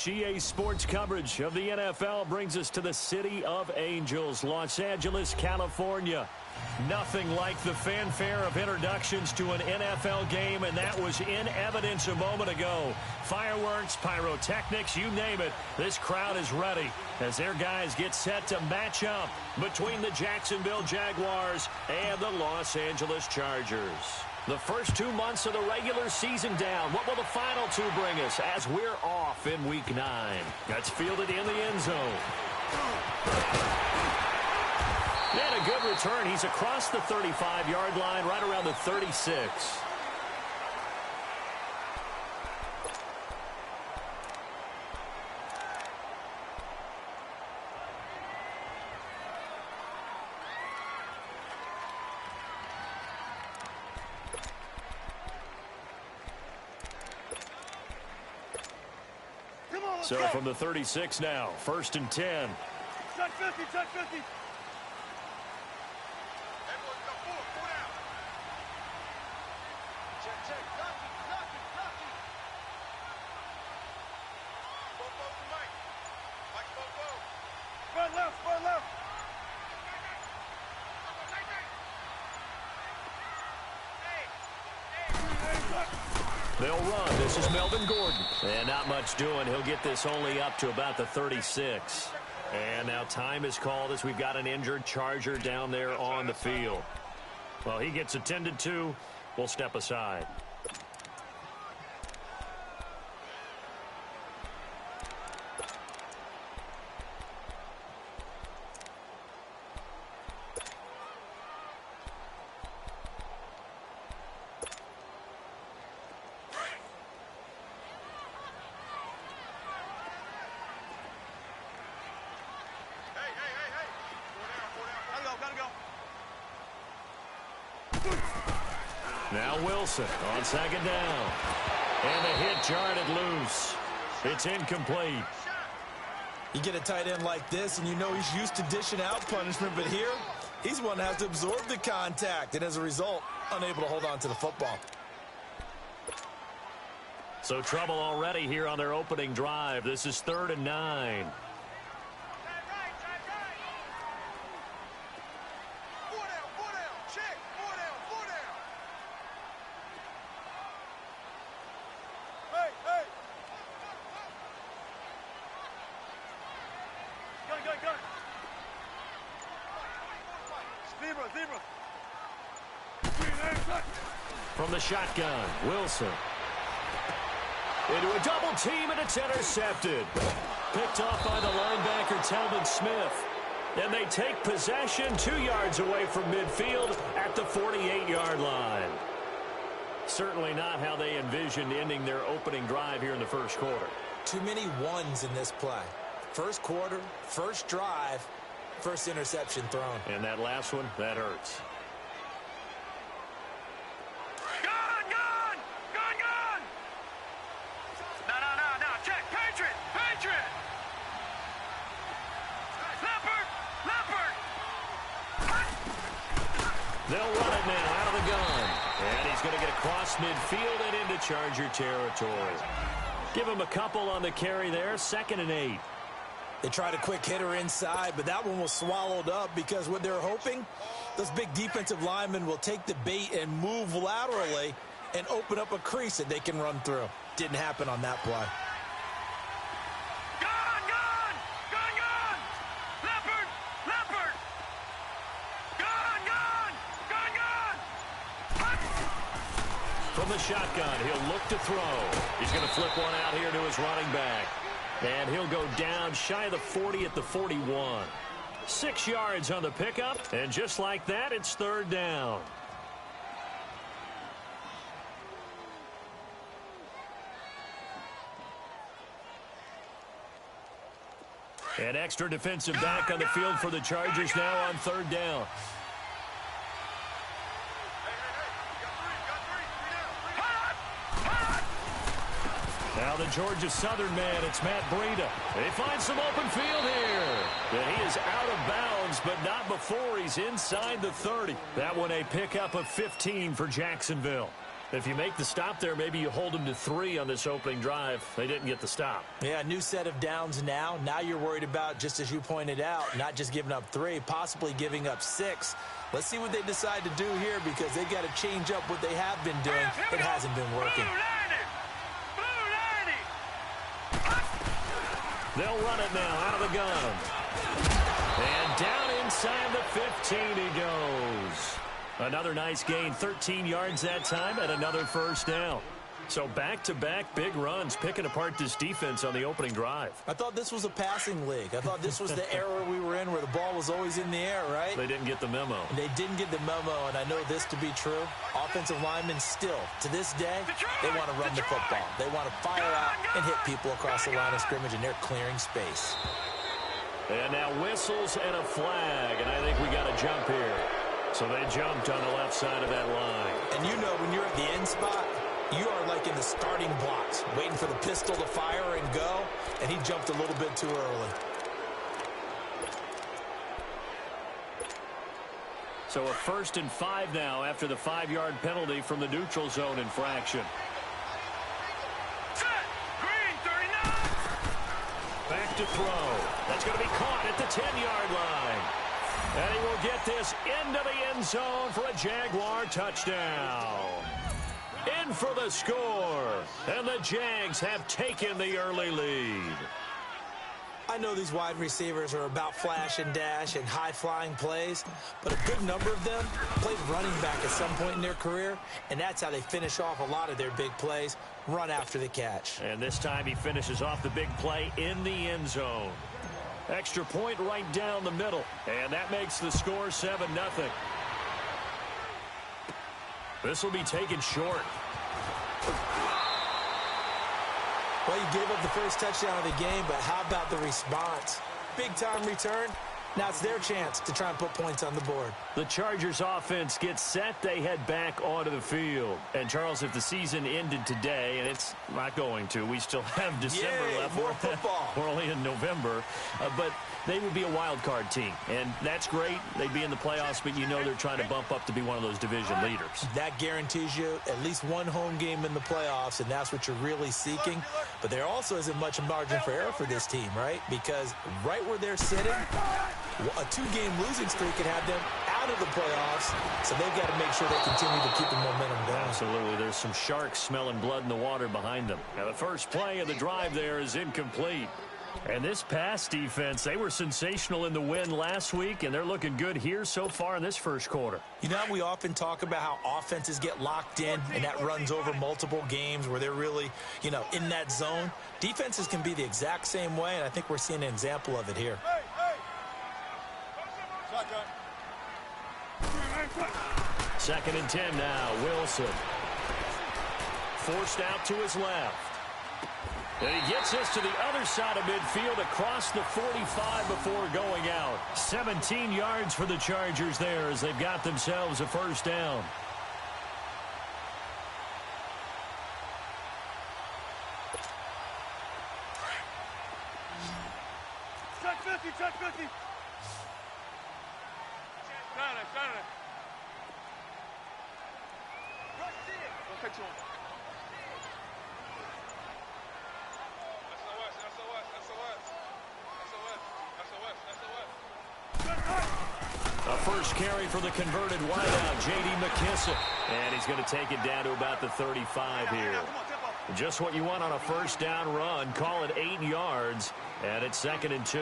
GA Sports coverage of the NFL brings us to the City of Angels, Los Angeles, California. Nothing like the fanfare of introductions to an NFL game, and that was in evidence a moment ago. Fireworks, pyrotechnics, you name it. This crowd is ready as their guys get set to match up between the Jacksonville Jaguars and the Los Angeles Chargers. The first 2 months of the regular season down. What will the final two bring us as we're off in Week 9? That's fielded in the end zone. And a good return. He's across the 35-yard line, right around the 36. So from the 36 now, 1st and 10. Check 50, check 50. They'll run. This is Melvin Gordon. And not much doing. He'll get this only up to about the 36. And now time is called as we've got an injured Charger down there on the field. Well, he gets attended to. We'll step aside. Now Wilson on 2nd down. And the hit jarred it loose. It's incomplete. You get a tight end like this, and you know he's used to dishing out punishment, but here, he's one that has to absorb the contact, and as a result, unable to hold on to the football. So trouble already here on their opening drive. This is 3rd and 9. From the shotgun, Wilson. Into a double team, and it's intercepted. Picked off by the linebacker, Telvin Smith. And they take possession 2 yards away from midfield at the 48-yard line. Certainly not how they envisioned ending their opening drive here in the first quarter. Too many ones in this play. First quarter, first drive, first interception thrown. And that last one, that hurts. They'll run it now out of the gun. And he's going to get across midfield and into Charger territory. Give him a couple on the carry there. 2nd and 8. They tried a quick hitter inside, but that one was swallowed up because what they're hoping, those big defensive linemen will take the bait and move laterally and open up a crease that they can run through. Didn't happen on that play. From the shotgun, he'll look to throw. He's going to flip one out here to his running back. And he'll go down shy of the 40 at the 41. 6 yards on the pickup, and just like that, it's 3rd down. An extra defensive back on the field for the Chargers now on 3rd down. Now the Georgia Southern man, it's Matt Breida. They find some open field here. And he is out of bounds, but not before he's inside the 30. That one a pickup of 15 for Jacksonville. If you make the stop there, maybe you hold them to 3 on this opening drive. They didn't get the stop. Yeah, new set of downs now. Now you're worried about, just as you pointed out, not just giving up 3, possibly giving up 6. Let's see what they decide to do here, because they've got to change up what they have been doing. It hasn't been working. They'll run it now out of the gun. And down inside the 15 he goes. Another nice gain, 13 yards that time, and another first down. So back-to-back big runs, picking apart this defense on the opening drive. I thought this was a passing league. I thought this was the era we were in where the ball was always in the air, right? They didn't get the memo. They didn't get the memo, and I know this to be true. Offensive linemen still, to this day, they want to run the football. They want to fire out and hit people across the line of scrimmage, and they're clearing space. And now whistles and a flag, and I think we got a jump here. So they jumped on the left side of that line. And you know when you're at the end spot, you are like in the starting blocks, waiting for the pistol to fire and go, and he jumped a little bit too early. So a 1st and 5 now after the 5-yard penalty from the neutral zone infraction. Back to throw. That's going to be caught at the 10-yard line. And he will get this into the end zone for a Jaguar touchdown. In for the score. And the Jags have taken the early lead. I know these wide receivers are about flash and dash and high-flying plays, but a good number of them played running back at some point in their career, and that's how they finish off a lot of their big plays, run after the catch. And this time he finishes off the big play in the end zone. Extra point right down the middle, and that makes the score 7-0. This will be taken short. Well, you gave up the first touchdown of the game, but how about the response? Big-time return. Now it's their chance to try and put points on the board. The Chargers offense gets set. They head back onto the field. And, Charles, if the season ended today, and it's not going to, we still have December left. More football. We're only in November. But they would be a wild card team. And that's great. They'd be in the playoffs, but you know they're trying to bump up to be one of those division leaders. That guarantees you at least one home game in the playoffs, and that's what you're really seeking. But there also isn't much margin for error for this team, right? Because right where they're sitting, a 2-game losing streak could have them out of the playoffs, so they've got to make sure they continue to keep the momentum going. Absolutely. There's some sharks smelling blood in the water behind them. Now, the first play of the drive there is incomplete. And this pass defense, they were sensational in the win last week, and they're looking good here so far in this first quarter. You know how we often talk about how offenses get locked in, and that runs over multiple games where they're really, in that zone? Defenses can be the exact same way, and I think we're seeing an example of it here. Second and 10 now. Wilson. Forced out to his left. And he gets this to the other side of midfield across the 45 before going out. 17 yards for the Chargers there as they've got themselves a first down. Check 50, check 50. Saturday. Don't catch you on. A first carry for the converted wideout, J.D. McKissic. And he's going to take it down to about the 35 here. Just what you want on a first down run. Call it 8 yards, and it's 2nd and 2.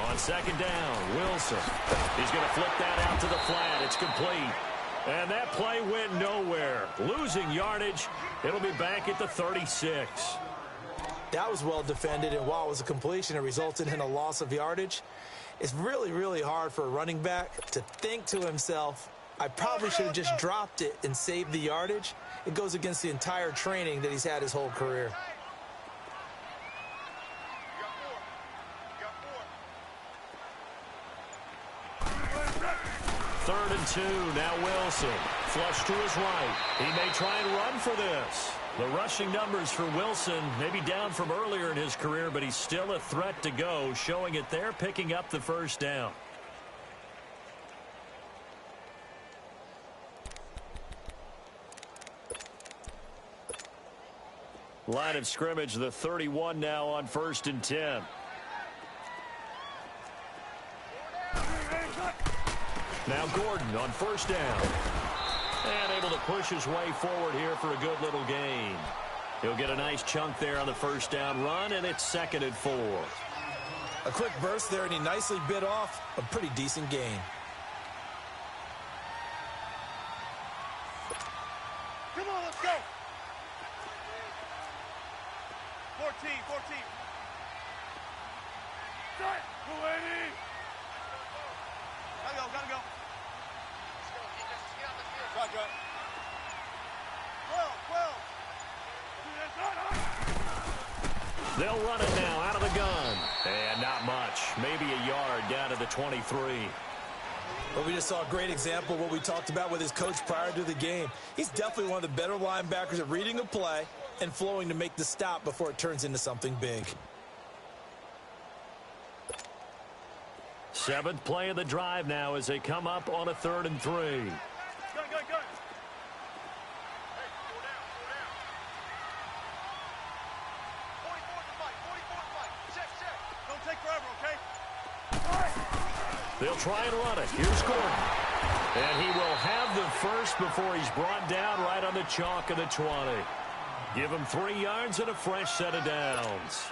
On second down, Wilson. He's going to flip that out to the flat. It's complete. And that play went nowhere. Losing yardage. It'll be back at the 36. That was well defended, and while it was a completion, it resulted in a loss of yardage. It's really, really hard for a running back to think to himself, I probably should have just dropped it and saved the yardage. It goes against the entire training that he's had his whole career. Third and 2, now Wilson. Flush to his right. He may try and run for this. The rushing numbers for Wilson maybe down from earlier in his career, but he's still a threat to go, showing it there, picking up the first down. Line of scrimmage, the 31 now on 1st and 10. Now Gordon on 1st down. And able to push his way forward here for a good little gain. He'll get a nice chunk there on the 1st down run, and it's 2nd and 4. A quick burst there, and he nicely bit off a pretty decent gain. Come on, let's go. 14. Start. Mulaney. Gotta go. Let's go. 12. They'll run it now out of the gun. And not much. Maybe a yard down to the 23. Well, we just saw a great example of what we talked about with his coach prior to the game. He's definitely one of the better linebackers at reading a play and flowing to make the stop before it turns into something big. 7th play of the drive now as they come up on a 3rd and 3. Gun. Hey, 4 down. Check. Don't take forever, okay? They'll try and run it. Here's Gordon. And he will have the first before he's brought down right on the chalk of the 20. Give him 3 yards and a fresh set of downs.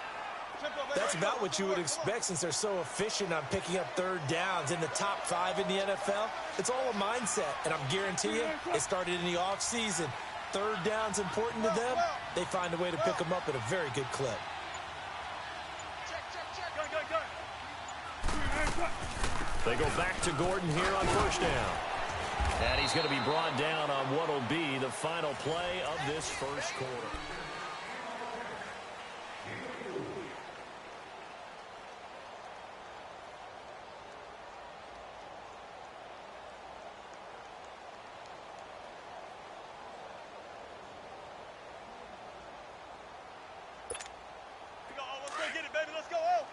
That's about what you would expect since they're so efficient on picking up 3rd downs. In the top 5 in the NFL, it's all a mindset. And I'm guarantee you, it started in the offseason. 3rd down's important to them. They find a way to pick them up at a very good clip. Gun. They go back to Gordon here on 1st down. And he's going to be brought down on what will be the final play of this 1st quarter. Let's go get it, baby. Let's go. Oh.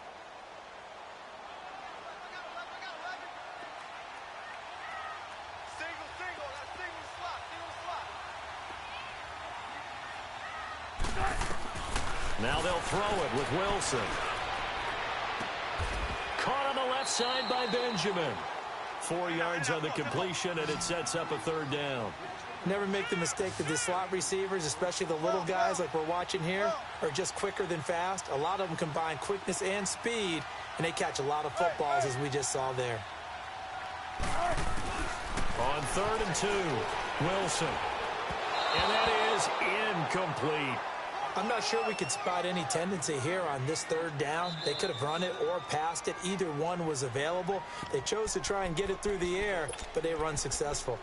Now they'll throw it with Wilson. Caught on the left side by Benjamin. 4 yards on the completion, and it sets up a 3rd down. Never make the mistake that the slot receivers, especially the little guys like we're watching here, are just quicker than fast. A lot of them combine quickness and speed, and they catch a lot of footballs, as we just saw there. On 3rd and 2, Wilson. And that is incomplete. I'm not sure we could spot any tendency here on this 3rd down. They could have run it or passed it. Either one was available. They chose to try and get it through the air, but they were unsuccessful.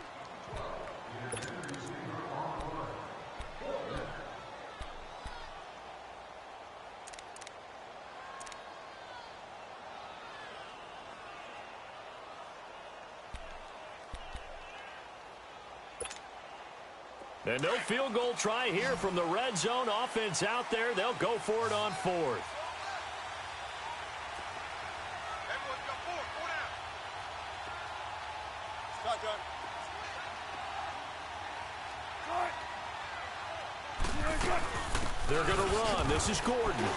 And no field goal try here from the red zone. Offense out there. They'll go for it on 4th. Everyone's got 4 down. They're going to run. This is Gordon.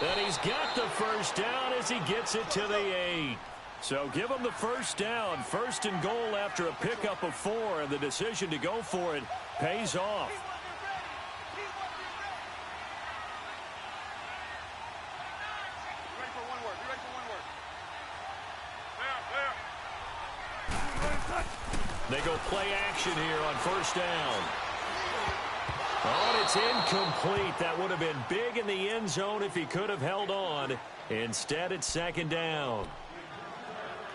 And he's got the 1st down as he gets it to the 8. So give him the 1st down. 1st and goal after a pickup of 4. And the decision to go for it pays off. Ready for one word. They go play action here on 1st down. Oh, and it's incomplete. That would have been big in the end zone if he could have held on. Instead, it's 2nd down.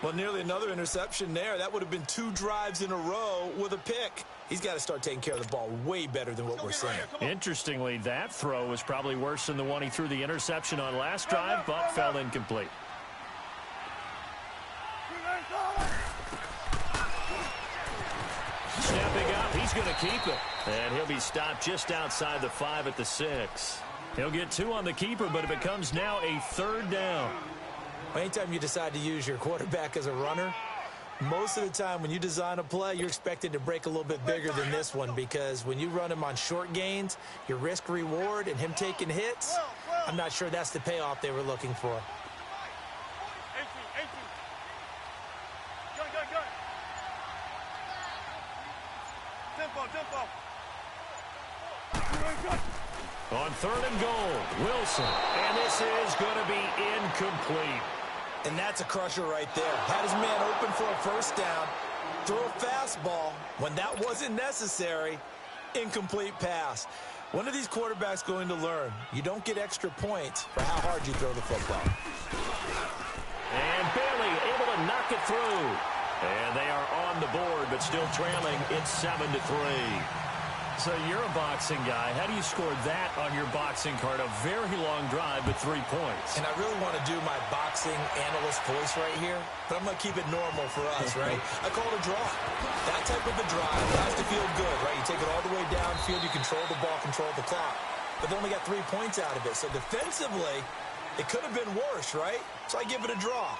Well, nearly another interception there. That would have been 2 drives in a row with a pick. He's got to start taking care of the ball way better than what we're seeing. Interestingly, that throw was probably worse than the one he threw the interception on last drive, but fell incomplete. Snapping up, he's going to keep it. And he'll be stopped just outside the 5 at the 6. He'll get 2 on the keeper, but it becomes now a 3rd down. Anytime you decide to use your quarterback as a runner, Most of the time when you design a play, you're expected to break a little bit bigger than this one because when you run him on short gains, your risk-reward and him taking hits, I'm not sure that's the payoff they were looking for. 18. Gun. Tempo. On 3rd and goal, Wilson. And this is going to be incomplete. And that's a crusher right there. Had his man open for a first down, threw a fastball. When that wasn't necessary, incomplete pass. When are these quarterbacks going to learn? You don't get extra points for how hard you throw the football. And Bailey able to knock it through. And they are on the board, but still trailing. It's 7-3. So you're a boxing guy. How do you score that on your boxing card? A very long drive, but 3 points. And I really want to do my boxing analyst voice right here, but I'm going to keep it normal for us, right? I call it a draw. That type of a drive has to feel good, right? You take it all the way downfield, you control the ball, control the clock. But they only got 3 points out of it. So defensively, it could have been worse, right? So I give it a draw.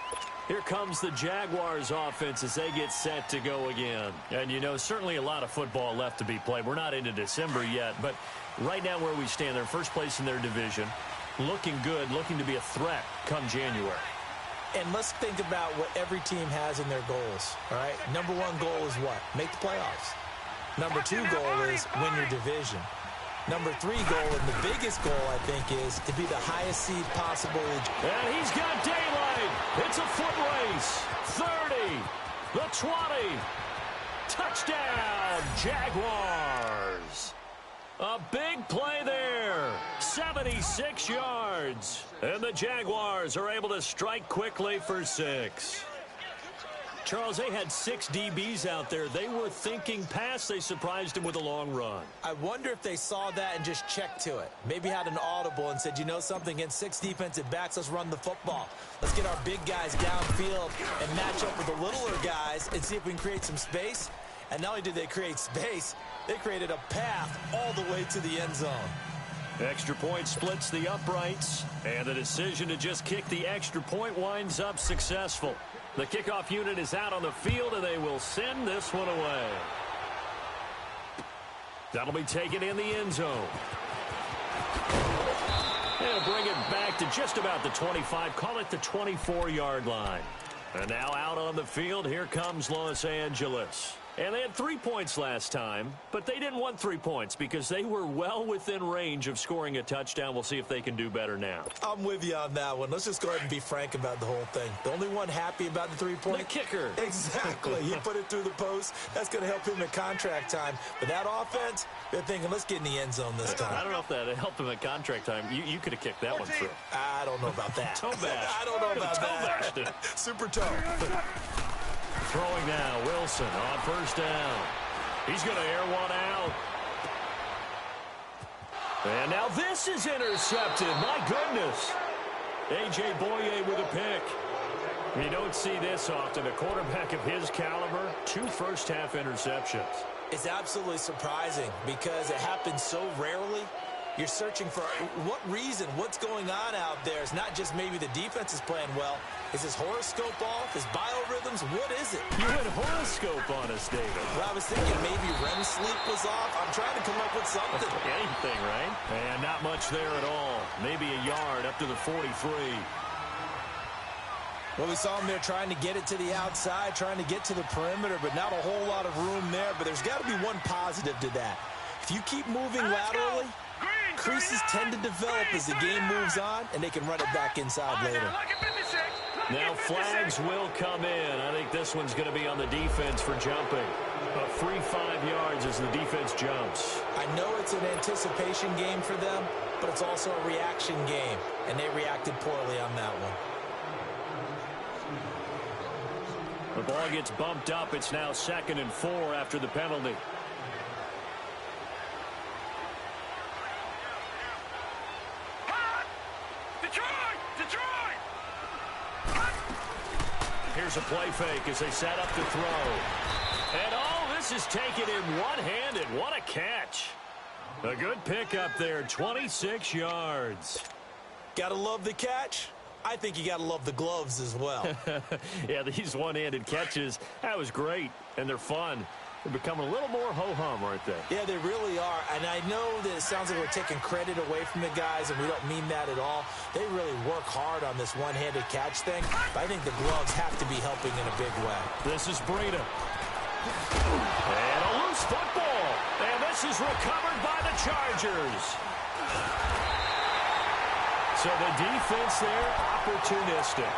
Here comes the Jaguars offense as they get set to go again. And, you know, certainly a lot of football left to be played. We're not into December yet, but right now where we stand, they're first place in their division. Looking good, looking to be a threat come January. And let's think about what every team has in their goals, all right? Number 1 goal is what? Make the playoffs. Number 2 goal is win your division. Number 3 goal, and the biggest goal, I think, is to be the highest seed possible. And he's got daylight. It's a foot race. 30, the 20. Touchdown, Jaguars. A big play there. 76 yards. And the Jaguars are able to strike quickly for 6. Charles, they had 6 DBs out there. They were thinking pass. They surprised him with a long run. I wonder if they saw that and just checked to it. Maybe had an audible and said, you know something, against 6 defensive backs, let's run the football. Let's get our big guys downfield and match up with the littler guys and see if we can create some space. And not only did they create space, they created a path all the way to the end zone. Extra point splits the uprights, and the decision to just kick the extra point winds up successful. The kickoff unit is out on the field, and they will send this one away. That'll be taken in the end zone. They'll bring it back to just about the 25, call it the 24-yard line. And now out on the field, here comes Los Angeles. And they had 3 points last time, but they didn't want 3 points because they were well within range of scoring a touchdown. We'll see if they can do better now. I'm with you on that one. Let's just go ahead and be frank about the whole thing. The only one happy about the 3-point? The kicker. Exactly. He put it through the post. That's going to help him at contract time. But that offense, they're thinking, let's get in the end zone this time. I don't know if that helped him at contract time. You could have kicked that one through. I don't know about that. Toe bash. I don't know about that. Toe Super toe. Throwing now, Wilson on first down. He's going to air one out. And now this is intercepted. My goodness. A.J. Boye with a pick. You don't see this often. A quarterback of his caliber, 2 first-half interceptions. It's absolutely surprising because it happens so rarely. You're searching for what reason, what's going on out there. It's not just maybe the defense is playing well. Is his horoscope off? His biorhythms? What is it? You had horoscope on us, David. Well, I was thinking maybe REM sleep was off. I'm trying to come up with something. Anything, right? And not much there at all. Maybe a yard up to the 43. Well, we saw him there trying to get it to the outside, trying to get to the perimeter, but not a whole lot of room there. But there's got to be one positive to that. If you keep moving laterally, creases tend to develop as the game moves on, and they can run it back inside later. Now flags will come in. I think this one's going to be on the defense for jumping. A free 5 yards as the defense jumps. I know it's an anticipation game for them, but it's also a reaction game, and they reacted poorly on that one. The ball gets bumped up. It's now 2nd and 4 after the penalty. Here's a play fake as they set up to throw. And this is taken in one-handed. What a catch. A good pickup there, 26 yards. Gotta love the catch. I think you got to love the gloves as well. Yeah, these one-handed catches, that was great, and they're fun. They're becoming a little more ho-hum, aren't they? Yeah, they really are. And I know that it sounds like we're taking credit away from the guys, and we don't mean that at all. They really work hard on this one-handed catch thing. But I think the gloves have to be helping in a big way. This is Breida. And a loose football. And this is recovered by the Chargers. So the defense there, opportunistic.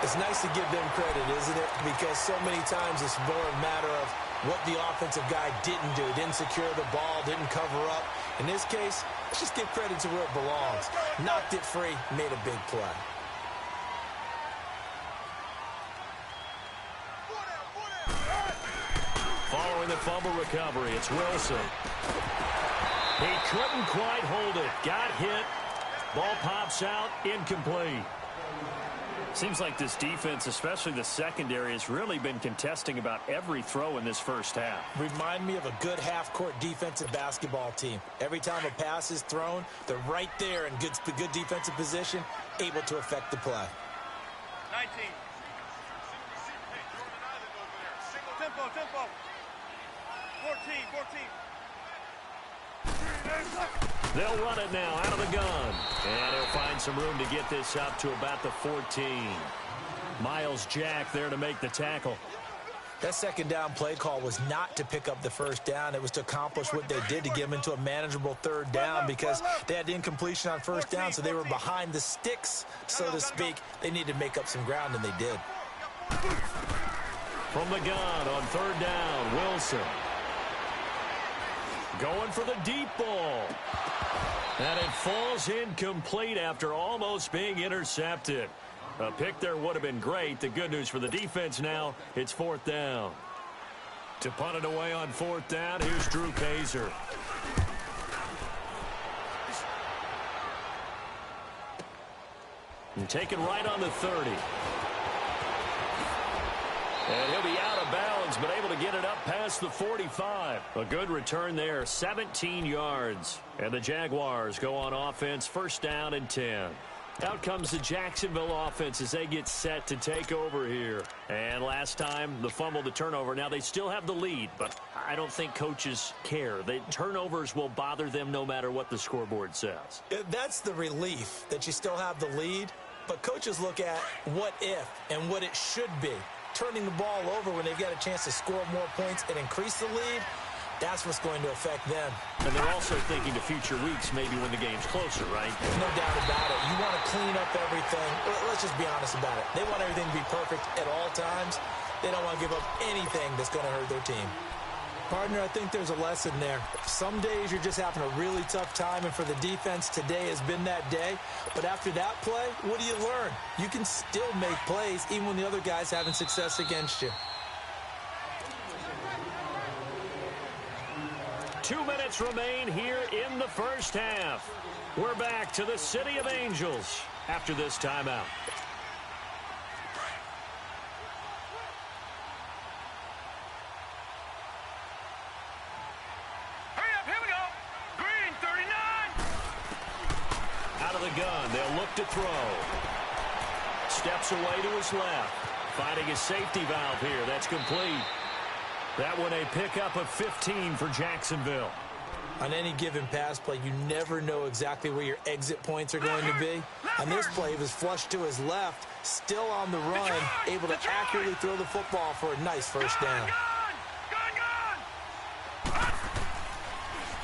It's nice to give them credit, isn't it? Because so many times it's more a matter of what the offensive guy didn't do. Didn't secure the ball, didn't cover up. In this case, let's just give credit to where it belongs. Knocked it free, made a big play. Following the fumble recovery, it's Wilson. He couldn't quite hold it. Got hit. Ball pops out, incomplete. Seems like this defense, especially the secondary, has really been contesting about every throw in this first half. Remind me of a good half-court defensive basketball team. Every time a pass is thrown, they're right there in good defensive position, able to affect the play. 19. Tempo, tempo. 14. They'll run it now out of the gun. And he'll find some room to get this up to about the 14. Myles Jack there to make the tackle. That second down play call was not to pick up the first down. It was to accomplish what they did to get them into a manageable third down because they had incompletion on first down, so they were behind the sticks, so to speak. They needed to make up some ground, and they did. From the gun on third down, Wilson. Going for the deep ball. And it falls incomplete after almost being intercepted. A pick there would have been great. The good news for the defense now, it's fourth down. To punt it away on fourth down, here's Drew Kaiser. And taken right on the 30. And he'll be out of bounds, but able to get it up past the 45. A good return there, 17 yards. And the Jaguars go on offense, first down and 10. Out comes the Jacksonville offense as they get set to take over here. And last time, the fumble, the turnover. Now, they still have the lead, but I don't think coaches care. The turnovers will bother them no matter what the scoreboard says. That's the relief, that you still have the lead. But coaches look at what if and what it should be. Turning the ball over when they've got a chance to score more points and increase the lead, that's what's going to affect them. And they're also thinking to future weeks, maybe when the game's closer, right? No doubt about it. You want to clean up everything. Let's just be honest about it. They want everything to be perfect at all times. They don't want to give up anything that's going to hurt their team. Partner, I think there's a lesson there. Some days you're just having a really tough time, and for the defense, today has been that day. But after that play, what do you learn? You can still make plays even when the other guy's having success against you. 2 minutes remain here in the first half. We're back to the City of Angels after this timeout. Gun. They'll look to throw. Steps away to his left. Finding his safety valve here. That's complete. That one a pickup of 15 for Jacksonville. On any given pass play, you never know exactly where your exit points are going to be. On this play, he was flushed to his left, still on the run, able to accurately throw the football for a nice first down.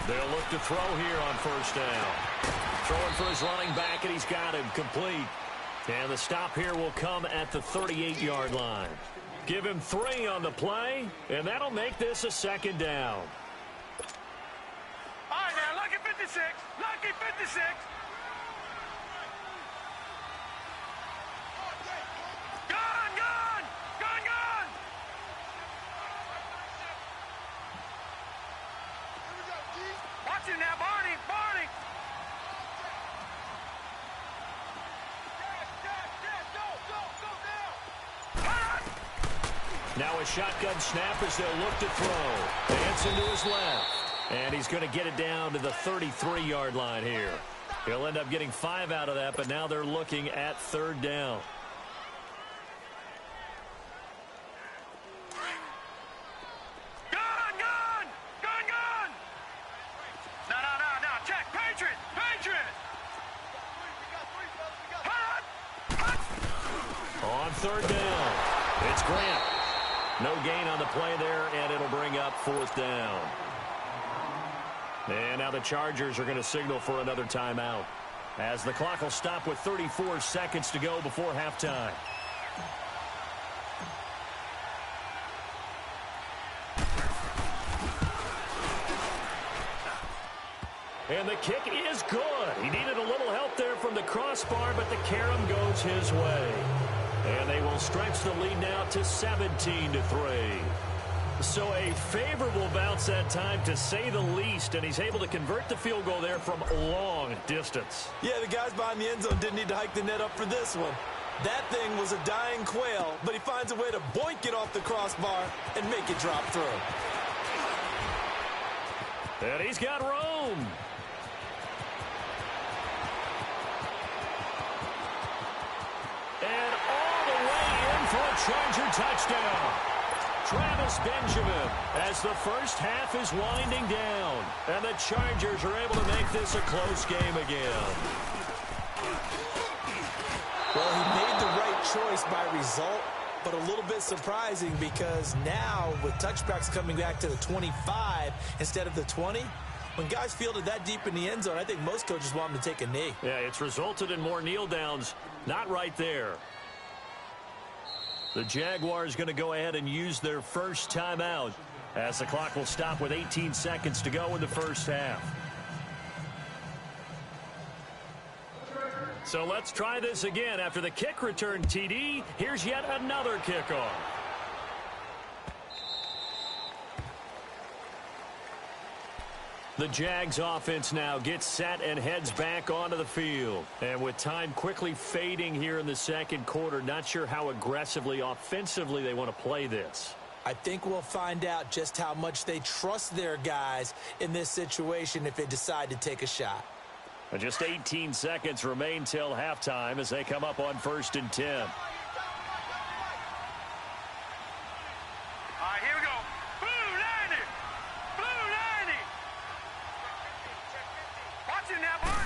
They'll look to throw here on first down. Throwing for his running back, and he's got him complete. And the stop here will come at the 38-yard line. Give him 3 on the play, and that'll make this a second down. All right, now, lucky 56. Lucky 56. Gun! Watch it now, Barney. Now a shotgun snap as they'll look to throw. Dancing to his left. And he's going to get it down to the 33-yard line here. He'll end up getting 5 out of that, but now they're looking at 3rd down. On 3rd down, it's Grant. No gain on the play there, and it'll bring up 4th down. And now the Chargers are going to signal for another timeout, as the clock will stop with 34 seconds to go before halftime. And the kick is good. He needed a little help there from the crossbar, but the carom goes his way. And they will stretch the lead now to 17-3. So a favorable bounce that time, to say the least, and he's able to convert the field goal there from long distance. Yeah, the guys behind the end zone didn't need to hike the net up for this one. That thing was a dying quail, but he finds a way to boink it off the crossbar and make it drop through. And he's got room. And all the way in for a Charger touchdown. Travis Benjamin, as the first half is winding down. And the Chargers are able to make this a close game again. Well, he made the right choice by result, but a little bit surprising because now with touchbacks coming back to the 25 instead of the 20, when guys fielded that deep in the end zone, I think most coaches want them to take a knee. Yeah, it's resulted in more kneel downs. Not right there. The Jaguars going to go ahead and use their first timeout as the clock will stop with 18 seconds to go in the first half. So let's try this again. After the kick return TD, here's yet another kickoff. The Jags offense now gets set and heads back onto the field. And with time quickly fading here in the second quarter, not sure how aggressively, offensively they want to play this. I think we'll find out just how much they trust their guys in this situation if they decide to take a shot. And just 18 seconds remain till halftime as they come up on 1st and 10. All right, here we go. Blue 90. Blue 90. Watch it now, buddy.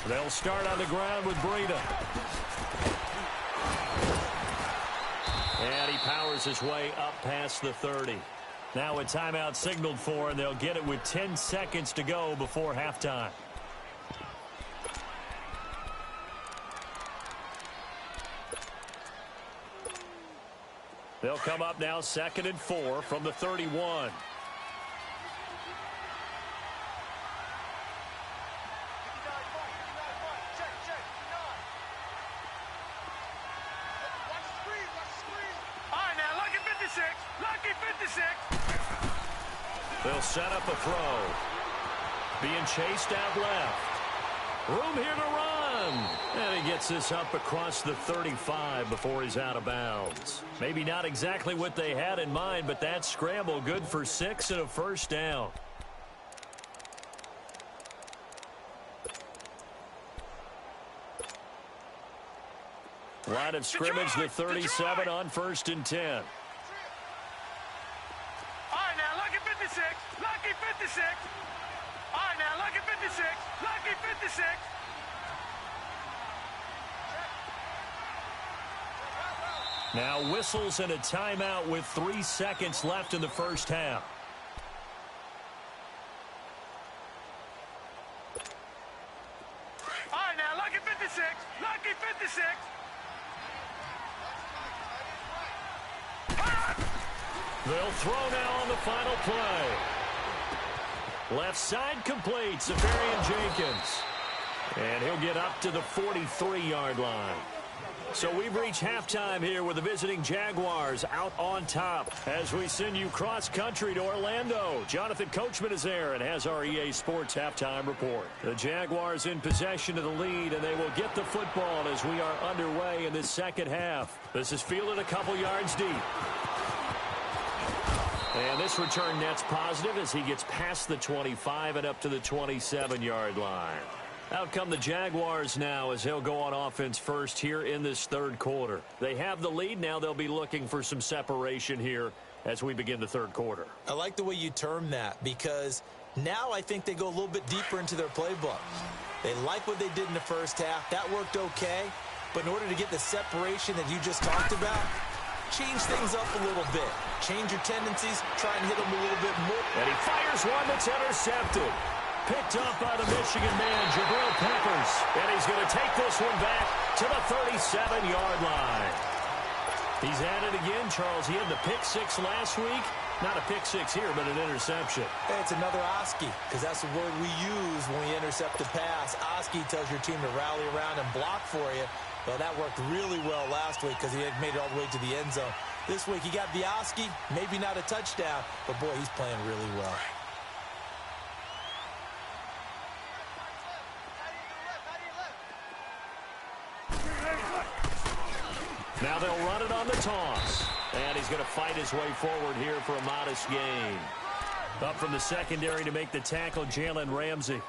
They'll start on the ground with Breida. And he powers his way up past the 30. Now a timeout signaled for, and they'll get it with 10 seconds to go before halftime. They'll come up now 2nd and 4 from the 31. They'll set up a throw. Being chased out left. Room here to run. And he gets this up across the 35 before he's out of bounds. Maybe not exactly what they had in mind, but that scramble good for 6 and a first down. Line of scrimmage, the 37 on 1st and 10. Lucky 56. All right, now, lucky 56. Lucky 56. Now whistles and a timeout with 3 seconds left in the first half. All right, now, lucky 56. Lucky 56. They'll throw now on the final play. Left side complete, Safarian Jenkins. And he'll get up to the 43-yard line. So we've reached halftime here with the visiting Jaguars out on top as we send you cross-country to Orlando. Jonathan Coachman is there and has our EA Sports halftime report. The Jaguars in possession of the lead, and they will get the football as we are underway in this second half. This is fielded a couple yards deep. And this return net's positive as he gets past the 25 and up to the 27-yard line. Out come the Jaguars now as he'll go on offense first here in this third quarter. They have the lead. Now they'll be looking for some separation here as we begin the third quarter. I like the way you term that because now I think they go a little bit deeper into their playbook. They like what they did in the first half. That worked okay. But in order to get the separation that you just talked about, change things up a little bit. Change your tendencies. Try and hit them a little bit more. And he fires one that's intercepted. Picked up by the Michigan man, Jabril Peppers. And he's going to take this one back to the 37-yard line. He's at it again, Charles. He had the pick six last week. Not a pick six here, but an interception. Hey, it's another Oski, because that's the word we use when we intercept a pass. Oski tells your team to rally around and block for you. Well, that worked really well last week because he had made it all the way to the end zone. This week, he got the Oski, maybe not a touchdown, but boy, he's playing really well. Now they'll run it on the toss. And he's going to fight his way forward here for a modest gain. Up from the secondary to make the tackle, Jalen Ramsey.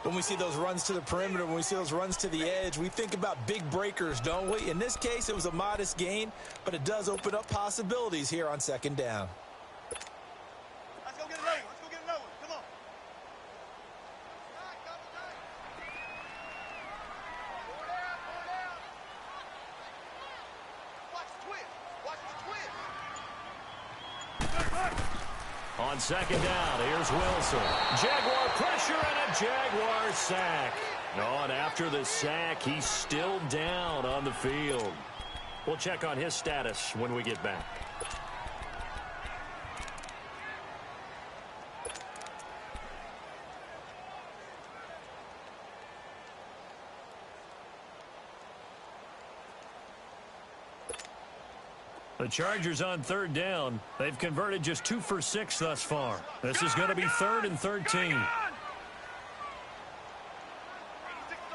When we see those runs to the perimeter, when we see those runs to the edge, we think about big breakers, don't we? In this case, it was a modest gain, but it does open up possibilities here on second down. Let's go get another one. Let's go get another one. Come on. Watch the twist. Watch the twist. On second down, here's Wilson. Jaguar pressure and a Jaguar sack. Oh, and after the sack, he's still down on the field. We'll check on his status when we get back. The Chargers on third down. They've converted just 2 for 6 thus far. This is going to be 3rd and 13. 86 on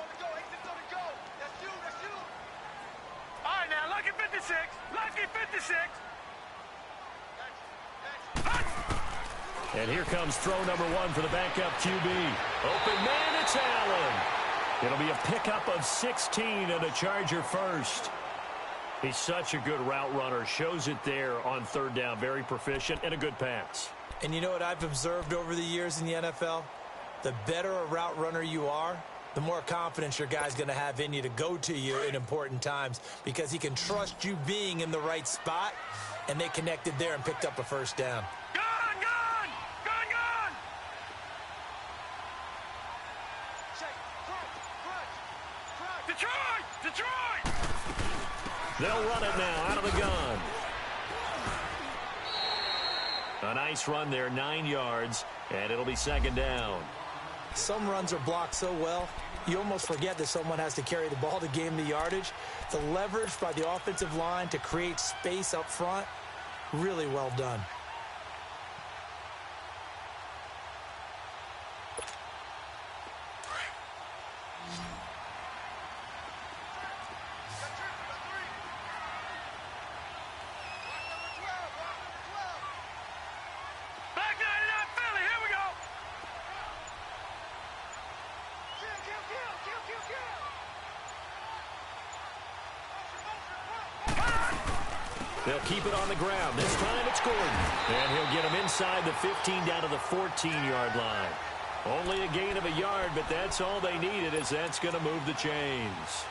the go. 86 on the go. That's you. That's you. All right, now, lucky 56. Lucky 56. And here comes throw number 1 for the backup QB. Open man, it's Allen. It'll be a pickup of 16 and a Charger first. He's such a good route runner. Shows it there on third down. Very proficient and a good pass. And you know what I've observed over the years in the NFL? The better a route runner you are, the more confidence your guy's going to have in you to go to you in important times because he can trust you being in the right spot, and they connected there and picked up a first down. Gone! Detroit! Detroit! They'll run it now out of the gun. A nice run there, 9 yards, and it'll be second down. Some runs are blocked so well, you almost forget that someone has to carry the ball to gain the yardage. The leverage by the offensive line to create space up front, really well done. They'll keep it on the ground. This time it's Gordon. And he'll get him inside the 15 down to the 14-yard line. Only a gain of a yard, but that's all they needed as that's going to move the chains.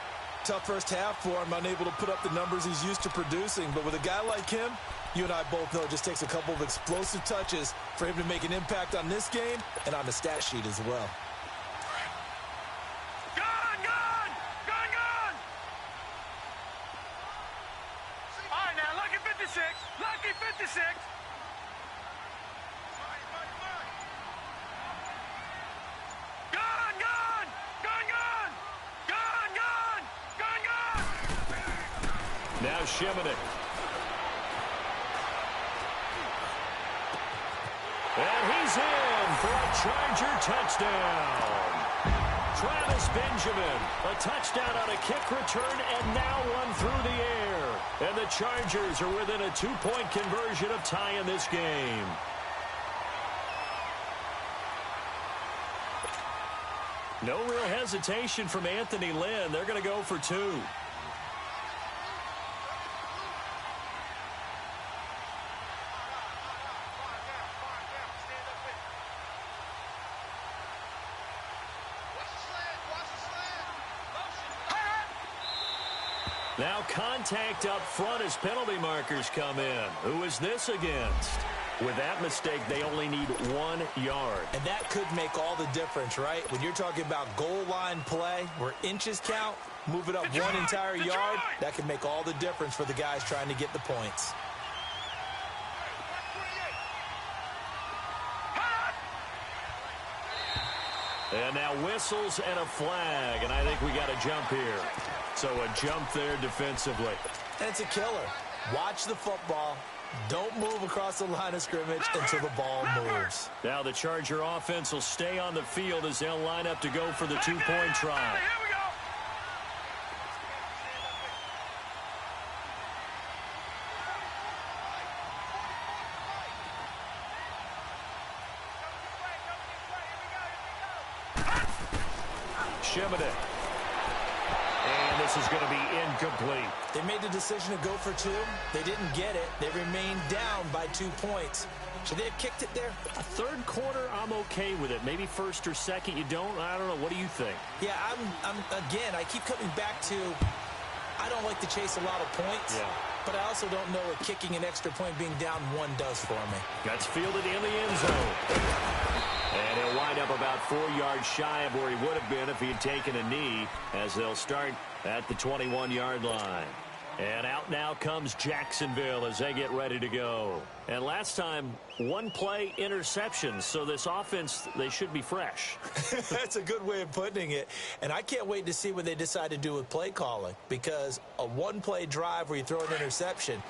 Tough first half for him, unable to put up the numbers he's used to producing. But with a guy like him, you and I both know it just takes a couple of explosive touches for him to make an impact on this game and on the stat sheet as well. Lucky 56. Gone! Now Shimonek. And he's in for a Charger touchdown. Travis Benjamin. A touchdown on a kick return and now one through the air. And the Chargers are within a 2-point conversion of tying this game. No real hesitation from Anthony Lynn. They're going to go for two. Now contact up front as penalty markers come in. Who is this against? With that mistake, they only need 1 yard. And that could make all the difference, right? When you're talking about goal line play where inches count, move it up one entire yard, that can make all the difference for the guys trying to get the points. And now whistles and a flag, and I think we got a jump here. So a jump there defensively. And it's a killer. Watch the football. Don't move across the line of scrimmage until the ball moves. Now the Charger offense will stay on the field as they'll line up to go for the two-point try. Here we go. Shimonick. And this is going to be incomplete. They made the decision to go for two. They didn't get it. They remained down by 2 points. Should they have kicked it there? A third quarter, I'm okay with it. Maybe first or second, you don't. I don't know. What do you think? Yeah, again, I keep coming back to I don't like to chase a lot of points. Yeah. But I also don't know what kicking an extra point being down one does for me. Gets fielded in the end zone. And he'll wind up about 4 yards shy of where he would have been if he had taken a knee, as they'll start at the 21-yard line. And out now comes Jacksonville as they get ready to go. And last time, 1 play interception. So this offense, they should be fresh. That's a good way of putting it. And I can't wait to see what they decide to do with play calling. Because a 1-play drive where you throw an interception,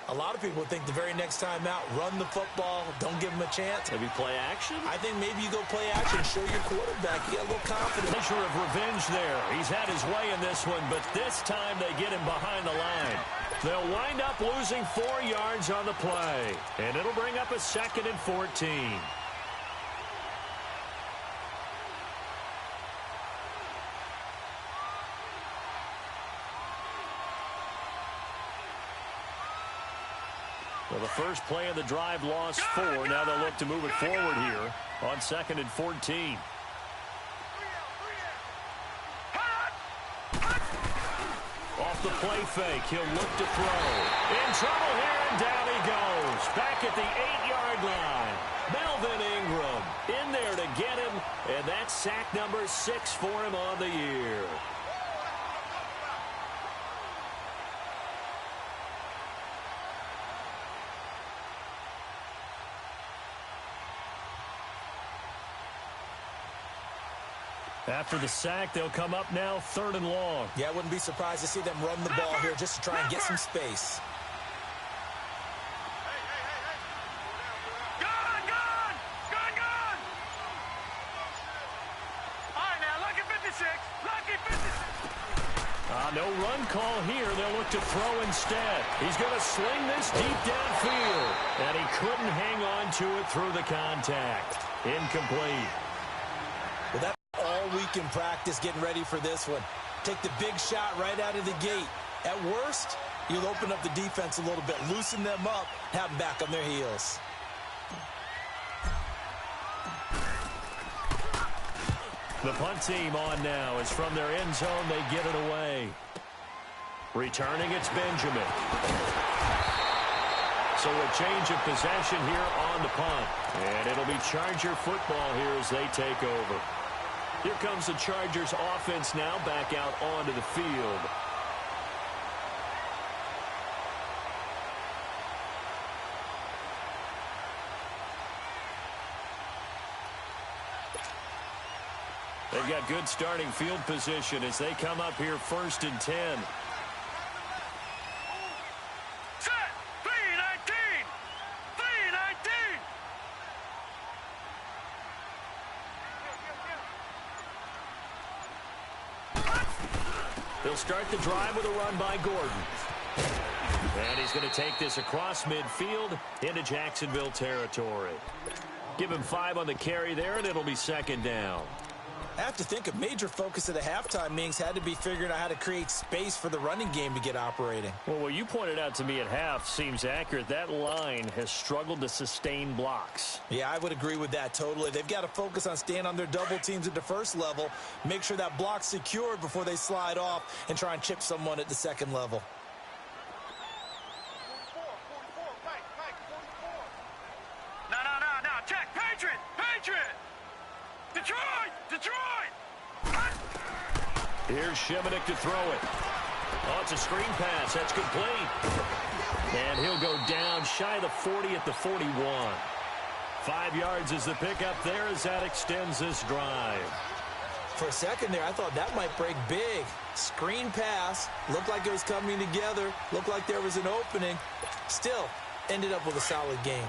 a lot of people think the very next time out, run the football, don't give them a chance. Maybe play action? I think maybe you go play action, show your quarterback, get a little confidence. Measure of revenge there. He's had his way in this one, but this time they get him behind the line. They'll wind up losing 4 yards on the play, and it'll bring up a 2nd and 14. Well, the first play of the drive lost 4. Now they'll look to move it forward here on 2nd and 14. Off the play fake, he'll look to throw. In trouble here, and down he goes. Back at the 8-yard line. Melvin Ingram in there to get him, and that's sack number 6 for him on the year. After the sack, they'll come up now 3rd and long. Yeah, I wouldn't be surprised to see them run the ball here just to try and get some space. Gun! All right, now, lucky 56. Lucky 56. No run call here. They'll look to throw instead. He's going to sling this deep downfield. And he couldn't hang on to it through the contact. Incomplete. Well, that's all week in practice getting ready for this one. Take the big shot right out of the gate. At worst, you'll open up the defense a little bit, loosen them up, have them back on their heels. The punt team on now as from their end zone they get it away. Returning, it's Benjamin. So a change of possession here on the punt. And it'll be Charger football here as they take over. Here comes the Chargers offense now back out onto the field. They've got good starting field position as they come up here 1st and 10. Set. 3-19. 3-19. They'll start the drive with a run by Gordon. And he's going to take this across midfield into Jacksonville territory. Give him 5 on the carry there, and it'll be second down. I have to think a major focus of the halftime meetings had to be figuring out how to create space for the running game to get operating. Well, what you pointed out to me at half seems accurate. That line has struggled to sustain blocks. Yeah, I would agree with that totally. They've got to focus on staying on their double teams at the first level, make sure that block's secured before they slide off and try and chip someone at the second level. 44, Mike, 44. No, check, Patriot! Detroit! Here's Shimonik to throw it. Oh, it's a screen pass. That's complete. And he'll go down shy of the 40 at the 41. 5 yards is the pickup there as that extends this drive. For a second there, I thought that might break big. Screen pass. Looked like it was coming together. Looked like there was an opening. Still, ended up with a solid game.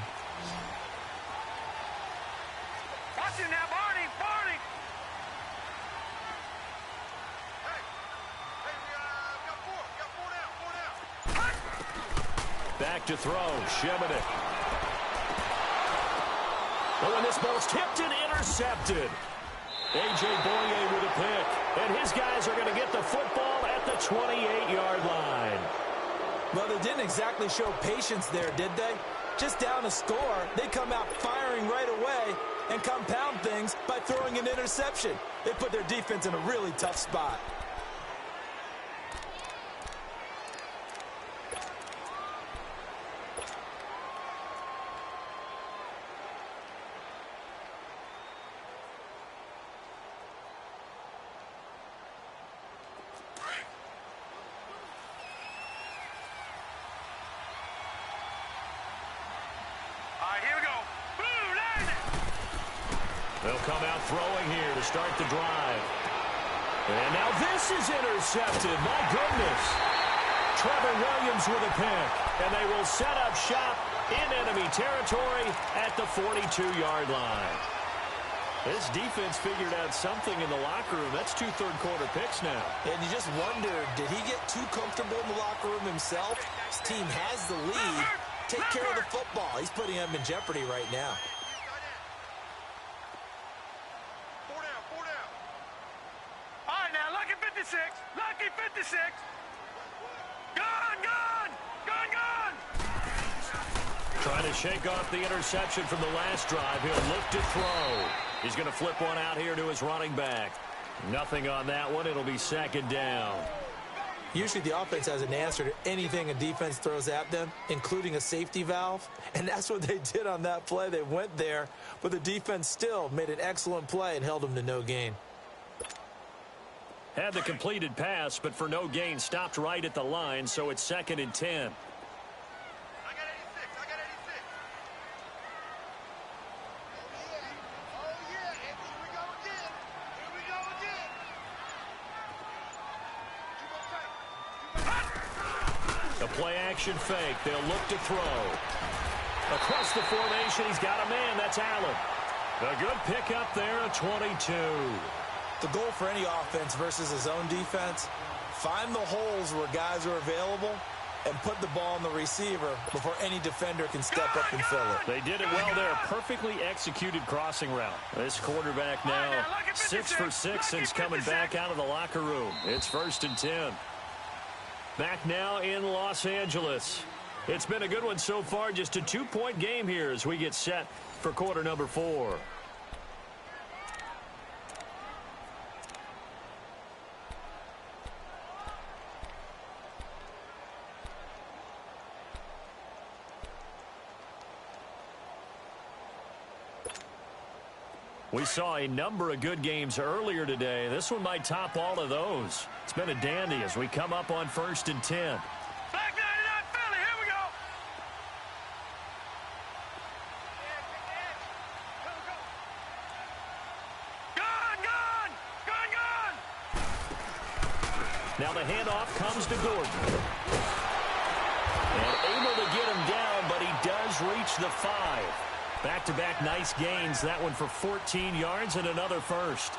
Watch him now, Barney! Back to throw, Shimonik. Oh, and this ball's tipped and intercepted. A.J. Boye with a pick. And his guys are going to get the football at the 28-yard line. Well, they didn't exactly show patience there, did they? Just down a score, they come out firing right away and compound things by throwing an interception. They put their defense in a really tough spot. They'll come out throwing here to start the drive. And now this is intercepted. My goodness. Trevor Williams with a pick. And they will set up shop in enemy territory at the 42-yard line. This defense figured out something in the locker room. That's 2 third-quarter picks now. And you just wonder, did he get too comfortable in the locker room himself? His team has the lead. Take care of the football. He's putting them in jeopardy right now. Lucky 56. Gone. Trying to shake off the interception from the last drive. He'll look to throw. He's going to flip one out here to his running back. Nothing on that one. It'll be second down. Usually the offense has an answer to anything a defense throws at them, including a safety valve. And that's what they did on that play. They went there, but the defense still made an excellent play and held them to no gain. Had the completed pass, but for no gain, stopped right at the line, so it's 2nd and 10. I got 86. Oh, yeah. Here we go again. A play-action fake. They'll look to throw. Across the formation, he's got a man. That's Allen. A good pickup there, a 22. The goal for any offense versus his own defense, find the holes where guys are available and put the ball on the receiver before any defender can step up and fill it. They did it well there. Perfectly executed crossing route. This quarterback now 6 for 6 since coming back out of the locker room. It's 1st and 10. Back now in Los Angeles. It's been a good one so far. Just a 2-point game here as we get set for quarter number 4. We saw a number of good games earlier today. This one might top all of those. It's been a dandy as we come up on 1st and 10. Back 99 Philly, here we go. Gone. Now the handoff comes to Gordon. And able to get him down, but he does reach the 5. Back-to-back nice gains. That one for 14 yards and another first.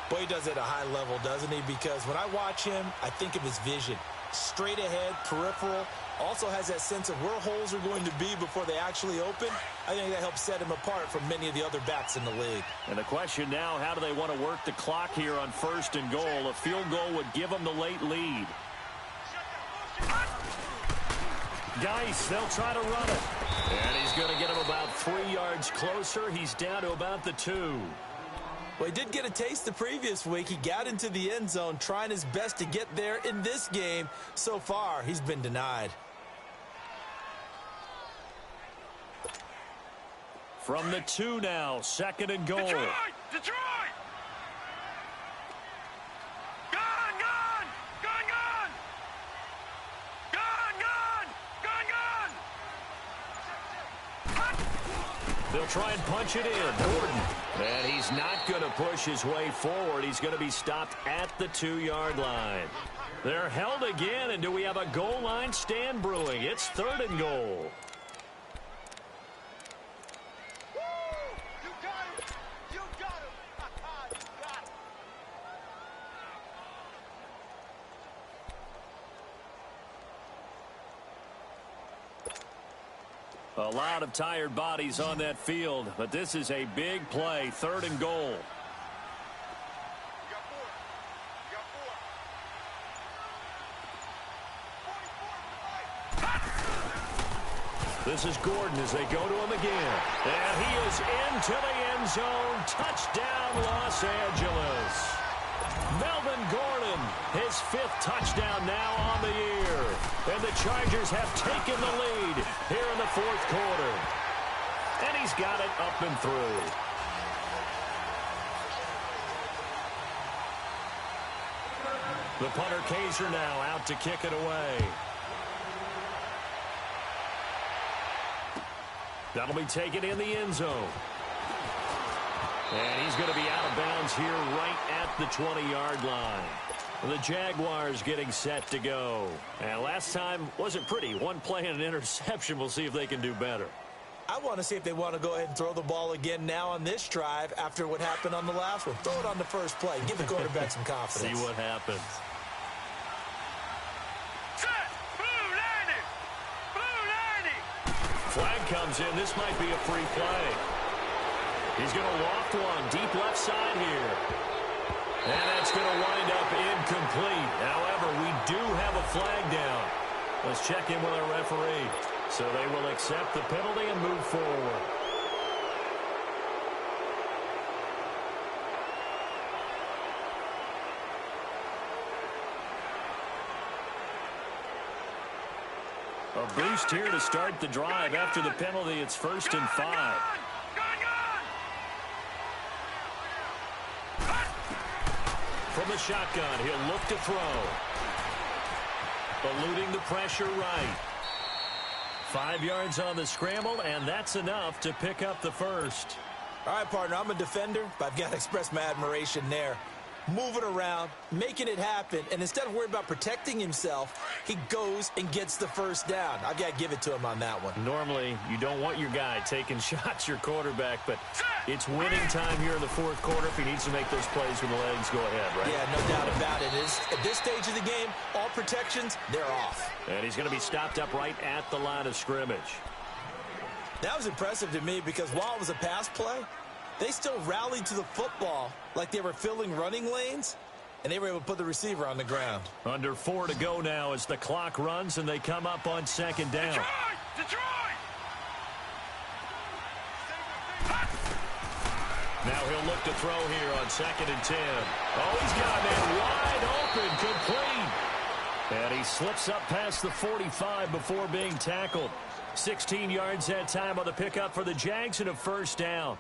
Boy, he does it at a high level, doesn't he? Because when I watch him, I think of his vision. Straight ahead, peripheral. Also has that sense of where holes are going to be before they actually open. I think that helps set him apart from many of the other backs in the league. And the question now, how do they want to work the clock here on 1st and goal? A field goal would give them the late lead. Geis, they'll try to run it. And he's going to get him about 3 yards closer. He's down to about the 2. Well, he did get a taste the previous week. He got into the end zone, trying his best to get there in this game. So far, he's been denied. From the 2 now, 2nd and goal. Detroit! Detroit! Gun, gun! Gun, gun! Gun, gun! Gun, gun! They'll try and punch it in. Gordon. And he's not going to push his way forward. He's going to be stopped at the 2-yard line. They're held again, and do we have a goal line stand brewing? It's 3rd and goal. You got him! You got him! You got him! A lot of tired bodies on that field, but this is a big play. 3rd and goal. You got 4. You got 4. 44. This is Gordon as they go to him again. And he is into the end zone. Touchdown, Los Angeles. Melvin Gordon, his 5th touchdown now on the year. And the Chargers have taken the lead here in the 4th quarter. And he's got it up and through. The punter Kaiser now out to kick it away. That'll be taken in the end zone. And he's going to be out of bounds here right at the 20-yard line. The Jaguars getting set to go. And last time wasn't pretty. One play and an interception. We'll see if they can do better. I want to see if they want to go ahead and throw the ball again now on this drive after what happened on the last one. Throw it on the first play. Give the quarterback some confidence. See what happens. Set! Blue 90! Blue 90! Flag comes in. This might be a free play. He's going to loft one deep left side here. And that's going to wind up incomplete. However, we do have a flag down. Let's check in with our referee. So they will accept the penalty and move forward. A boost here to start the drive. After the penalty, it's 1st and 5. From the shotgun, he'll look to throw. Eluding the pressure right. 5 yards on the scramble, and that's enough to pick up the first. All right, partner, I'm a defender, but I've got to express my admiration there. Moving around, making it happen, and instead of worrying about protecting himself, he goes and gets the first down. I've got to give it to him on that one. Normally, you don't want your guy taking shots, your quarterback, but it's winning time here in the 4th quarter if he needs to make those plays when the legs go ahead, right? Yeah, no doubt about it. At this stage of the game, all protections, they're off. And he's going to be stopped up right at the line of scrimmage. That was impressive to me because while it was a pass play, they still rallied to the football like they were filling running lanes, and they were able to put the receiver on the ground. Under 4 to go now as the clock runs, and they come up on 2nd down. Detroit! Now he'll look to throw here on 2nd and 10. Oh, he's got a man wide open, complete. And he slips up past the 45 before being tackled. 16 yards that time on the pickup for the Jags and a 1st down.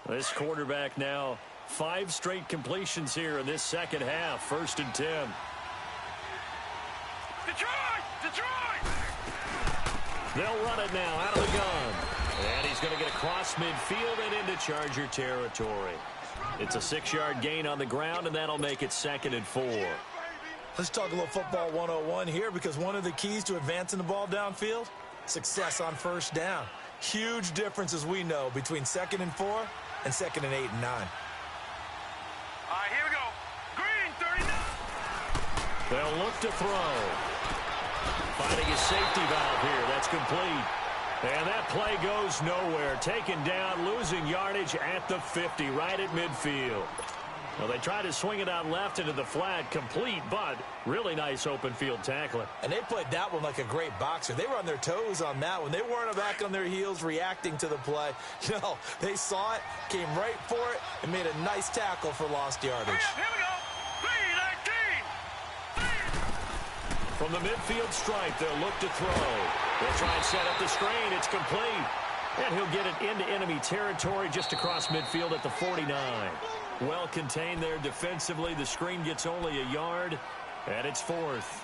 This quarterback now 5 straight completions here in this 2nd half. 1st and 10. Detroit! Detroit! They'll run it now out of the gun. And he's going to get across midfield and into Charger territory. It's a 6-yard gain on the ground, and that'll make it 2nd and 4. Let's talk a little football 101 here because one of the keys to advancing the ball downfield, success on first down. Huge difference, as we know, between 2nd and 4 and 2nd and 8 and 9. All right, here we go. Green, 39. They'll look to throw. Finding a safety valve here. That's complete. And that play goes nowhere. Taken down, losing yardage at the 50, right at midfield. Well, they tried to swing it out left into the flat, complete, but really nice open field tackling. And they played that one like a great boxer. They were on their toes on that one. They weren't back on their heels reacting to the play. No, they saw it, came right for it, and made a nice tackle for lost yardage. Here we go. 3-19. From the midfield stripe, they'll look to throw. They'll try and set up the screen. It's complete. And he'll get it into enemy territory just across midfield at the 49. Well contained there defensively. The screen gets only a yard, and it's 4th.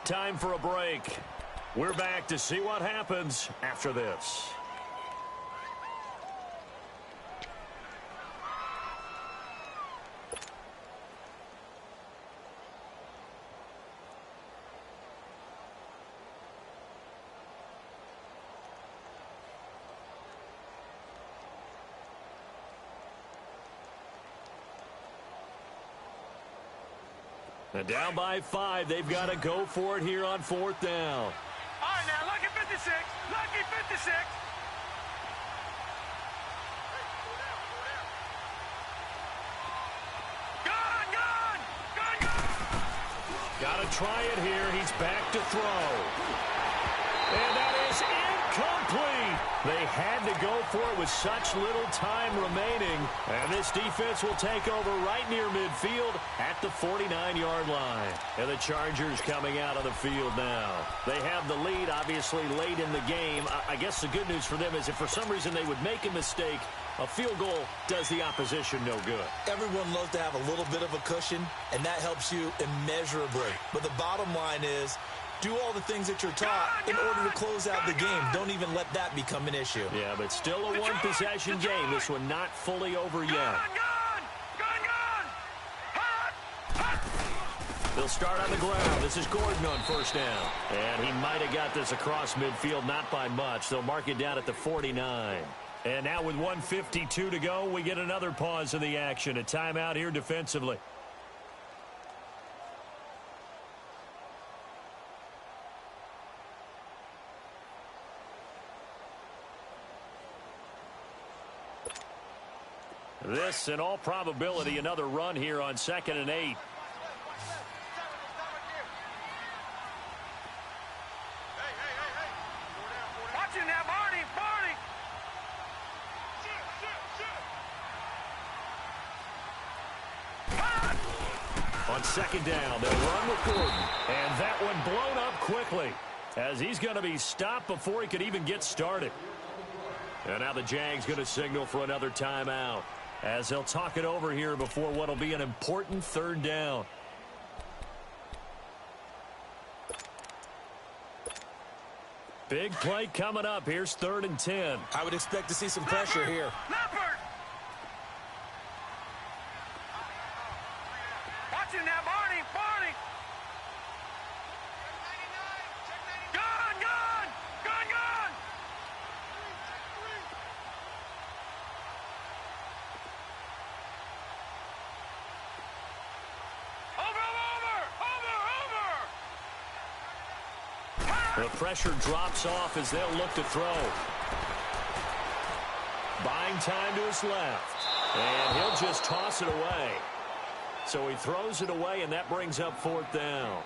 Time for a break. We're back to see what happens after this. And down by 5, they've got to go for it here on 4th down. All right, now, lucky 56. Lucky 56. Gone. Got to try it here. He's back to throw. And that is incomplete. They had to go for it with such little time remaining. And this defense will take over right near midfield at the 49-yard line. And the Chargers coming out of the field now. They have the lead, obviously, late in the game. I guess the good news for them is if for some reason they would make a mistake, a field goal does the opposition no good. Everyone loves to have a little bit of a cushion, and that helps you immeasurably. But the bottom line is, do all the things that you're taught in order to close out the game. Don't even let that become an issue. Yeah, but still a one-possession game. This one not fully over yet. They'll start on the ground. This is Gordon on first down. And he might have got this across midfield, not by much. They'll mark it down at the 49. And now with 1:52 to go, we get another pause in the action. A timeout here defensively. This, in all probability, another run here on 2nd and 8. Watch it now, Barney. On 2nd down, they'll run with Gordon. And that one blown up quickly as he's going to be stopped before he could even get started. And now the Jags going to signal for another timeout as they'll talk it over here before what will be an important 3rd down. Big play coming up. Here's 3rd and 10. I would expect to see some pressure here. Leopard. Watch it now, Barney. Gone. Over. The pressure drops off as they'll look to throw. Buying time to his left. And he'll just toss it away. So he throws it away, and that brings up 4th down.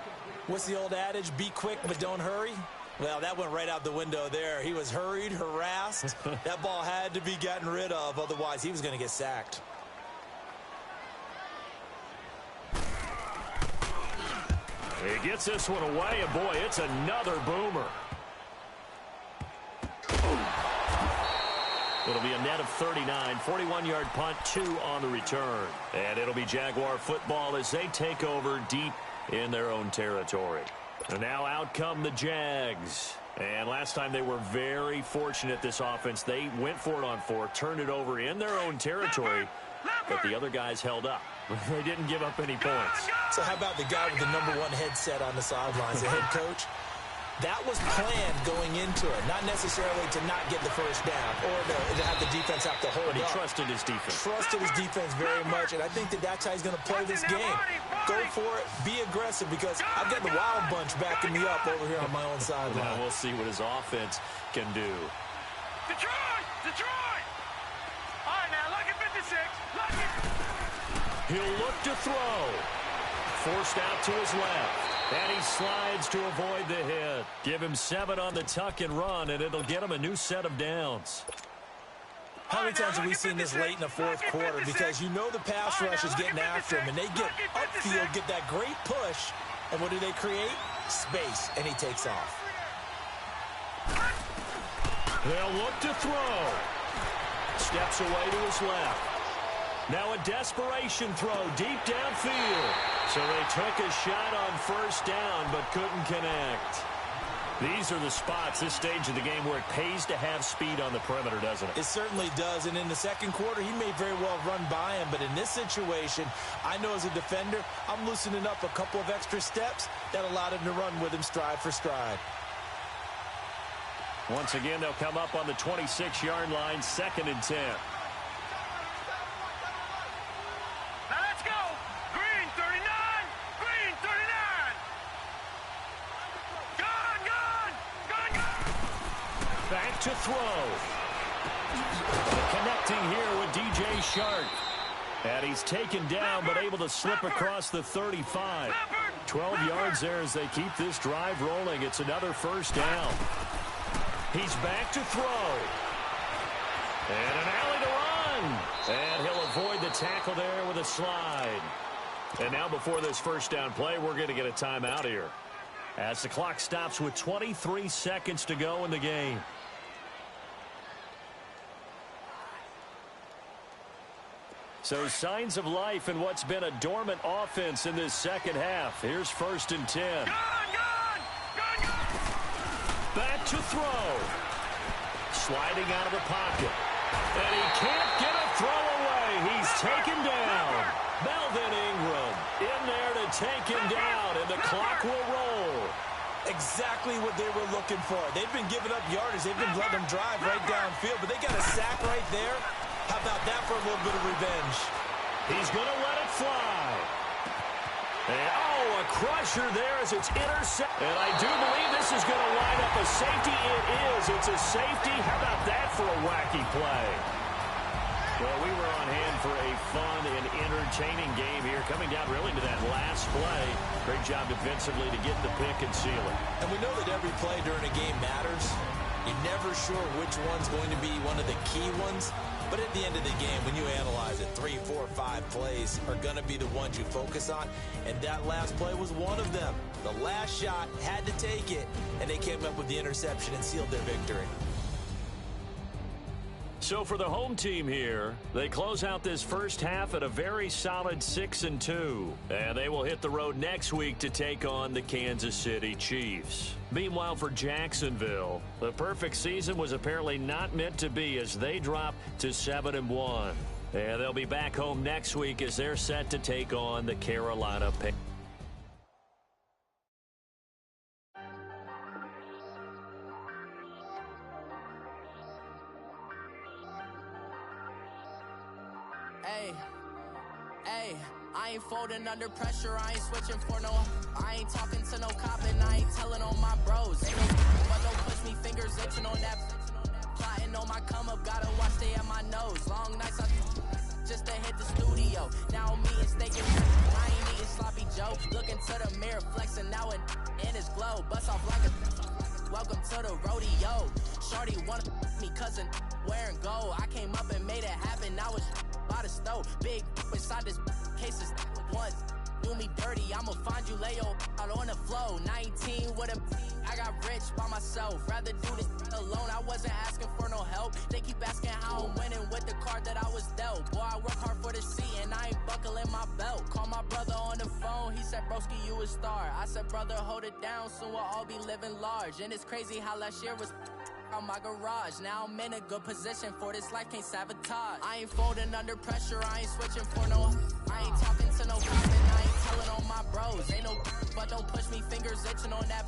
What's the old adage? Be quick, but don't hurry. Well, that went right out the window there. He was hurried, harassed. That ball had to be gotten rid of. Otherwise, he was going to get sacked. He gets this one away, and boy, it's another boomer. It'll be a net of 39, 41-yard punt, 2 on the return. And it'll be Jaguar football as they take over deep in their own territory. And now out come the Jags. And last time they were very fortunate, this offense. They went for it on 4, turned it over in their own territory, but the other guys held up. They didn't give up any points. So how about the guy with the #1 headset on the sidelines, the head coach? That was planned going into it, not necessarily to not get the first down or to have the defense have to hold But he up. trusted his defense. Trusted his defense very much, and I think that's how he's going to play this game. Go for it, be aggressive, because I've got the Wild Bunch backing me up over here on my own sideline. Now we'll see what his offense can do. Detroit! Detroit! All right, now, look at 56. Look at... He'll look to throw. Forced out to his left. And he slides to avoid the hit. Give him 7 on the tuck and run, and it'll get him a new set of downs. How many times have we seen this late in the fourth quarter? Because you know the pass rush is getting after him, and they get upfield, get that great push, and what do they create? Space, and he takes off. They'll look to throw. Steps away to his left. Now a desperation throw deep downfield. So they took a shot on first down but couldn't connect. These are the spots, this stage of the game, where it pays to have speed on the perimeter, doesn't it? It certainly does, and in the second quarter, he may very well run by him, but in this situation, I know as a defender, I'm loosening up a couple of extra steps that allowed him to run with him stride for stride. Once again, they'll come up on the 26-yard line, 2nd and 10. Back to throw. Connecting here with DJ Chark. And he's taken down but able to slip across the 35. 12 yards there as they keep this drive rolling. It's another first down. He's back to throw. And an alley to run. And he'll avoid the tackle there with a slide. And now before this first down play, we're going to get a timeout here, as the clock stops with 23 seconds to go in the game. So signs of life in what's been a dormant offense in this second half. Here's 1st and 10. Back to throw. Sliding out of the pocket. And he can't get a throw away. He's taken down. Melvin Ingram in there to take him down, and the clock will roll. Exactly what they were looking for. They've been giving up yardage. They've been letting them drive right downfield, but they got a sack right there. How about that for a little bit of revenge? He's going to let it fly. And, oh, a crusher there as it's intercepted. And I do believe this is going to line up a safety. It is. It's a safety. How about that for a wacky play? Well, we were on hand for a fun and entertaining game here, coming down really to that last play. Great job defensively to get the pick and seal it. And we know that every play during a game matters. You're never sure which one's going to be one of the key ones. But at the end of the game, when you analyze it, 3, 4, 5 plays are going to be the ones you focus on. And that last play was one of them. The last shot had to take it, and they came up with the interception and sealed their victory. So for the home team here, they close out this first half at a very solid 6-2. And they will hit the road next week to take on the Kansas City Chiefs. Meanwhile, for Jacksonville, the perfect season was apparently not meant to be as they drop to 7-1. And they'll be back home next week as they're set to take on the Carolina Panthers. I ain't folding under pressure, I ain't switching for no. I ain't talking to no cop and I ain't telling on my bros. Ain't no, but don't push me, fingers itching on that. Plotting on my come up, gotta watch they at my nose. Long nights, just to hit the studio. Now me and steak and I ain't eating sloppy Joe. Looking to the mirror, flexing now and in his glow. Bust off like a welcome to the rodeo. Shorty wanted me cousin wearing gold. I came up and made it happen, now it's by the stove. Big inside this cases once do me dirty, I'ma find you Leo out on the flow. 19 with him, I got rich by myself. Rather do this alone, I wasn't asking for no help. They keep asking how I'm winning with the card that I was dealt. Boy, I work hard for the seat and I ain't buckling my belt. Call my brother on the phone, he said, broski, you a star. I said, brother, hold it down, soon we'll all be living large. And it's crazy how last year was on my garage. Now I'm in a good position for this life, can't sabotage. I ain't folding under pressure, I ain't switching for no. I ain't talking to no cop and I ain't telling on my bros. Ain't no but don't push me, fingers itching on that.